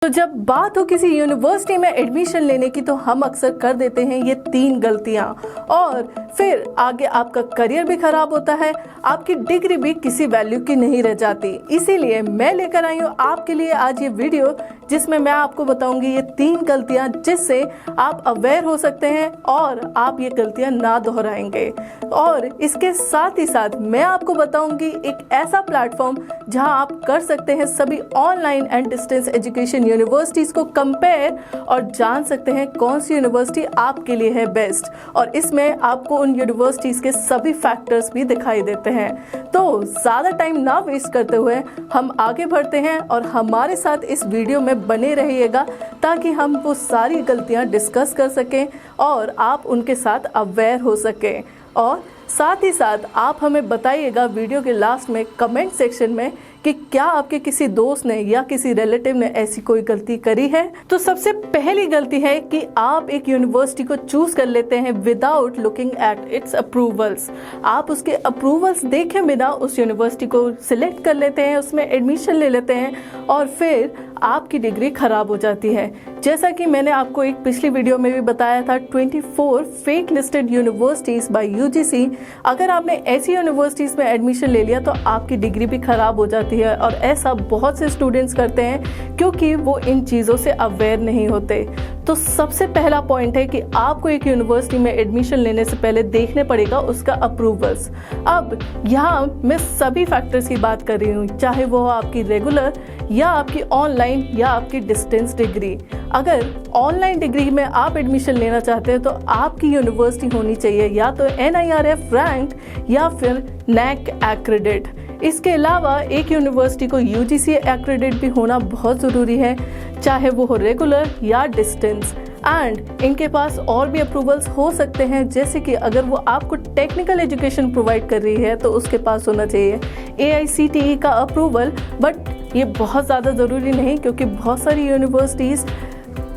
तो जब बात हो किसी यूनिवर्सिटी में एडमिशन लेने की तो हम अक्सर कर देते हैं ये 3 गलतियां और फिर आगे आपका करियर भी खराब होता है, आपकी डिग्री भी किसी वैल्यू की नहीं रह जाती। इसीलिए मैं लेकर आई हूँ आपके लिए आज ये वीडियो जिसमें मैं आपको बताऊंगी ये 3 गलतियां जिससे आप अवेयर हो सकते हैं और आप ये गलतियां ना दोहराएंगे। और इसके साथ ही साथ मैं आपको बताऊंगी एक ऐसा प्लेटफॉर्म जहां आप कर सकते हैं सभी online and distance education universities को कंपेयर और जान सकते हैं कौन सी यूनिवर्सिटी आपके लिए है बेस्ट। और इसमें आपको उन यूनिवर्सिटीज के सभी फैक्टर्स भी दिखाई देते हैं। तो ज़्यादा टाइम ना वेस्ट करते हुए हम आगे बढ़ते हैं और हमारे साथ इस वीडियो में बने रहिएगा ताकि हम वो सारी गलतियां डिस्कस कर सकें और आप उनके साथ अवेयर हो सकें। और साथ ही साथ आप हमें बताइएगा वीडियो के लास्ट में कमेंट सेक्शन में कि क्या आपके किसी दोस्त ने या किसी रिलेटिव ने ऐसी कोई गलती करी है। तो सबसे पहली गलती है कि आप एक यूनिवर्सिटी को चूज कर लेते हैं without looking at its approvals. आप उसके अप्रूवल्स देखे बिना उस यूनिवर्सिटी को सिलेक्ट कर लेते हैं, उसमें एडमिशन ले लेते हैं और फिर आपकी डिग्री खराब हो जाती है। जैसा कि मैंने आपको एक पिछली वीडियो में भी बताया था 24 fake listed universities bye UGC. अगर आपने ऐसी यूनिवर्सिटीज में एडमिशन ले लिया तो आपकी डिग्री भी खराब हो जाती है और ऐसा बहुत से स्टूडेंट्स करते हैं क्योंकि वो इन चीज़ों से अवेयर नहीं होते। तो सबसे पहला पॉइंट है कि आपको एक यूनिवर्सिटी में एडमिशन लेने से पहले देखने पड़ेगा उसका अप्रूवल्स। अब यहाँ मैं सभी फैक्टर्स की बात कर रही हूँ, चाहे वो आपकी रेगुलर या आपकी ऑनलाइन या आपकी डिस्टेंस डिग्री। अगर ऑनलाइन डिग्री में आप एडमिशन लेना चाहते हैं तो आपकी यूनिवर्सिटी होनी चाहिए या तो NIRF रैंक या फिर NAC एक्रेडिट। इसके अलावा एक यूनिवर्सिटी को UGC एक्रेडिट भी होना बहुत ज़रूरी है, चाहे वो हो रेगुलर या डिस्टेंस। एंड इनके पास और भी अप्रूवल्स हो सकते हैं, जैसे कि अगर वो आपको टेक्निकल एजुकेशन प्रोवाइड कर रही है तो उसके पास होना चाहिए AICTE का अप्रूवल। बट ये बहुत ज़्यादा ज़रूरी नहीं क्योंकि बहुत सारी यूनिवर्सिटीज़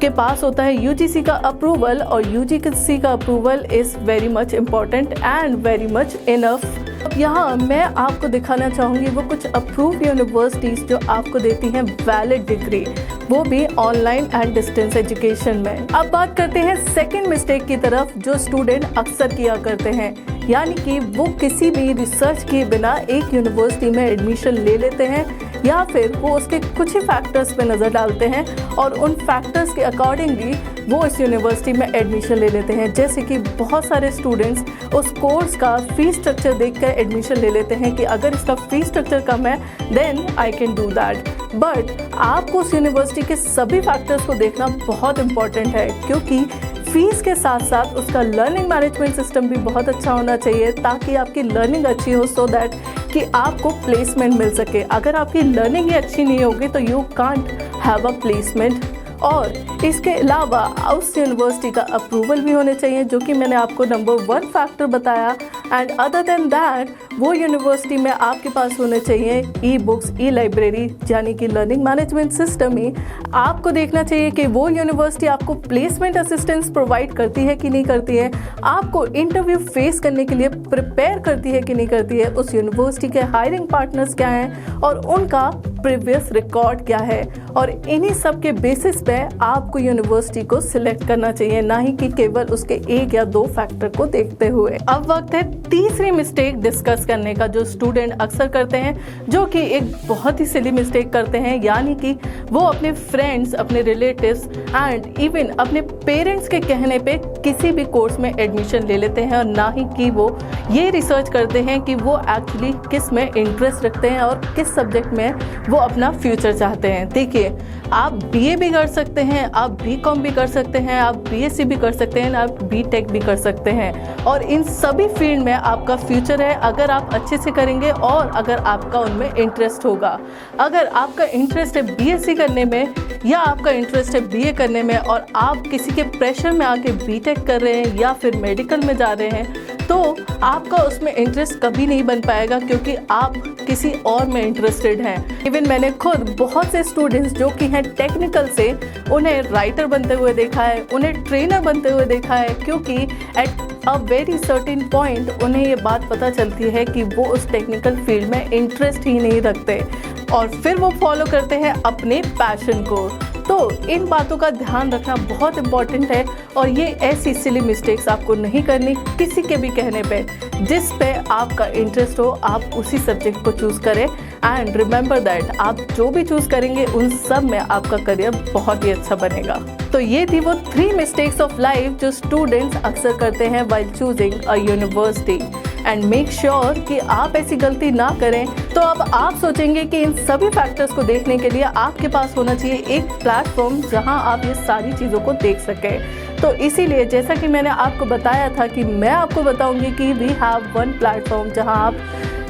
के पास होता है UGC का अप्रूवल और UGC का approval is very much important and very much enough. यहाँ मैं आपको दिखाना चाहूँगी वो कुछ अप्रूव यूनिवर्सिटीज़ जो आपको देती हैं वैलिड डिग्री, वो भी ऑनलाइन एंड डिस्टेंस एजुकेशन में। अब बात करते हैं सेकंड मिस्टेक की तरफ जो स्टूडेंट अक्सर किया करते हैं, यानी कि वो किसी भी रिसर्च किए बिना एक यूनिवर्सिटी में एडमिशन ले लेते हैं या फिर वो उसके कुछ ही फैक्टर्स पे नज़र डालते हैं और उन फैक्टर्स के अकॉर्डिंगली वो इस यूनिवर्सिटी में एडमिशन ले लेते हैं। जैसे कि बहुत सारे स्टूडेंट्स उस कोर्स का फीस स्ट्रक्चर देखकर एडमिशन ले लेते हैं कि अगर इसका फीस स्ट्रक्चर कम है then I can do that. But आपको उस यूनिवर्सिटी के सभी फैक्टर्स को देखना बहुत इंपॉर्टेंट है क्योंकि फीस के साथ साथ उसका लर्निंग मैनेजमेंट सिस्टम भी बहुत अच्छा होना चाहिए ताकि आपकी लर्निंग अच्छी हो, सो दैट कि आपको प्लेसमेंट मिल सके। अगर आपकी लर्निंग ही अच्छी नहीं होगी तो you can't have a placement. और इसके अलावा उस यूनिवर्सिटी का अप्रूवल भी होने चाहिए जो कि मैंने आपको नंबर 1 फैक्टर बताया। एंड अदर देन दैट वो यूनिवर्सिटी में आपके पास होने चाहिए ई-बुक्स, ई-लाइब्रेरी, यानी कि लर्निंग मैनेजमेंट सिस्टम ही। आपको देखना चाहिए कि वो यूनिवर्सिटी आपको प्लेसमेंट असिस्टेंस प्रोवाइड करती है कि नहीं करती है, आपको इंटरव्यू फेस करने के लिए प्रिपेयर करती है कि नहीं करती है, उस यूनिवर्सिटी के हायरिंग पार्टनर्स क्या हैं और उनका प्रीवियस रिकॉर्ड क्या है। और इन्हीं सब के बेसिस पे आपको यूनिवर्सिटी को सिलेक्ट करना चाहिए, ना ही कि केवल उसके 1 या 2 फैक्टर को देखते हुए। अब वक्त है तीसरी मिस्टेक डिस्कस करने का जो स्टूडेंट अक्सर करते हैं, जो कि एक बहुत ही सिली मिस्टेक करते हैं, यानी कि वो अपने फ्रेंड्स, अपने रिलेटिव्स एंड इवन अपने पेरेंट्स के कहने पे किसी भी कोर्स में एडमिशन ले लेते हैं और ना ही कि वो ये रिसर्च करते हैं कि वो एक्चुअली किस में इंटरेस्ट रखते हैं और किस सब्जेक्ट में वो अपना फ्यूचर चाहते हैं। देखिए, आप BA भी कर सकते हैं, आप BCom भी कर सकते हैं, आप BSc भी कर सकते हैं, आप BTech भी कर सकते हैं और इन सभी फील्ड में आपका फ्यूचर है अगर आप अच्छे से करेंगे और अगर आपका उनमें इंटरेस्ट होगा। अगर आपका इंटरेस्ट है BSc करने में या आपका इंटरेस्ट है BA करने में और आप किसी के प्रेशर में आके BTech कर रहे हैं या फिर मेडिकल में जा रहे हैं तो आपका उसमें इंटरेस्ट कभी नहीं बन पाएगा क्योंकि आप किसी और में इंटरेस्टेड हैं। इवन मैंने खुद बहुत से स्टूडेंट्स जो कि हैं टेक्निकल से, उन्हें राइटर बनते हुए देखा है, उन्हें ट्रेनर बनते हुए देखा है, क्योंकि at a very certain point उन्हें ये बात पता चलती है कि वो उस टेक्निकल फील्ड में इंटरेस्ट ही नहीं रखते और फिर वो फॉलो करते हैं अपने पैशन को। तो इन बातों का ध्यान रखना बहुत इम्पॉर्टेंट है और ये ऐसी सिली मिस्टेक्स आपको नहीं करनी किसी के भी कहने पे। जिस पे आपका इंटरेस्ट हो आप उसी सब्जेक्ट को चूज़ करें एंड रिमेंबर दैट आप जो भी चूज़ करेंगे उन सब में आपका करियर बहुत ही अच्छा बनेगा। तो ये थी वो 3 मिस्टेक्स ऑफ लाइफ जो स्टूडेंट्स अक्सर करते हैं while choosing a university and make sure कि आप ऐसी गलती ना करें। तो अब आप सोचेंगे कि इन सभी फैक्टर्स को देखने के लिए आपके पास होना चाहिए एक प्लेटफॉर्म जहां आप ये सारी चीज़ों को देख सकें। तो इसीलिए जैसा कि मैंने आपको बताया था कि मैं आपको बताऊंगी कि वी हैव वन प्लेटफॉर्म जहां आप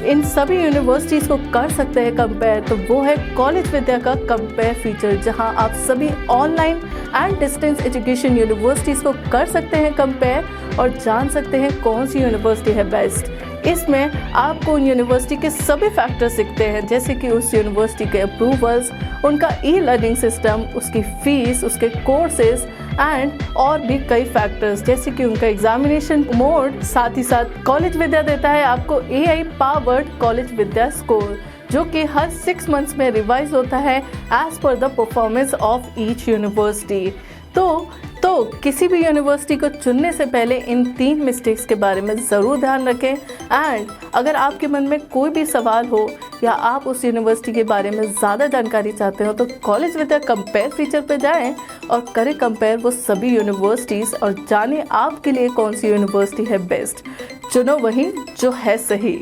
इन सभी यूनिवर्सिटीज़ को कर सकते हैं कंपेयर। तो वो है कॉलेज विद्या का कंपेयर फीचर, जहां आप सभी online and distance education universities को कर सकते हैं कंपेयर और जान सकते हैं कौन सी यूनिवर्सिटी है बेस्ट। इसमें आपको उन यूनिवर्सिटी के सभी फैक्टर्स दिखते हैं, जैसे कि उस यूनिवर्सिटी के अप्रूवल्स, उनका ई-लर्निंग सिस्टम, उसकी फीस, उसके कोर्सेज एंड और भी कई फैक्टर्स जैसे कि उनका एग्जामिनेशन मोड। साथ ही साथ कॉलेज विद्या देता है आपको AI पावर्ड कॉलेज विद्या स्कोर, जो कि हर 6 मंथ्स में रिवाइज होता है as per the performance of each university. तो किसी भी यूनिवर्सिटी को चुनने से पहले इन 3 मिस्टेक्स के बारे में ज़रूर ध्यान रखें एंड अगर आपके मन में कोई भी सवाल हो या आप उस यूनिवर्सिटी के बारे में ज़्यादा जानकारी चाहते हो तो कॉलेज विद्या कंपेयर फीचर पर जाएं और करें कंपेयर वो सभी यूनिवर्सिटीज़ और जानें आपके लिए कौन सी यूनिवर्सिटी है बेस्ट। चुनो वही जो है सही।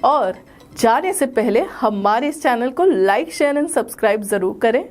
और जाने से पहले हमारे इस चैनल को लाइक, शेयर एंड सब्सक्राइब ज़रूर करें।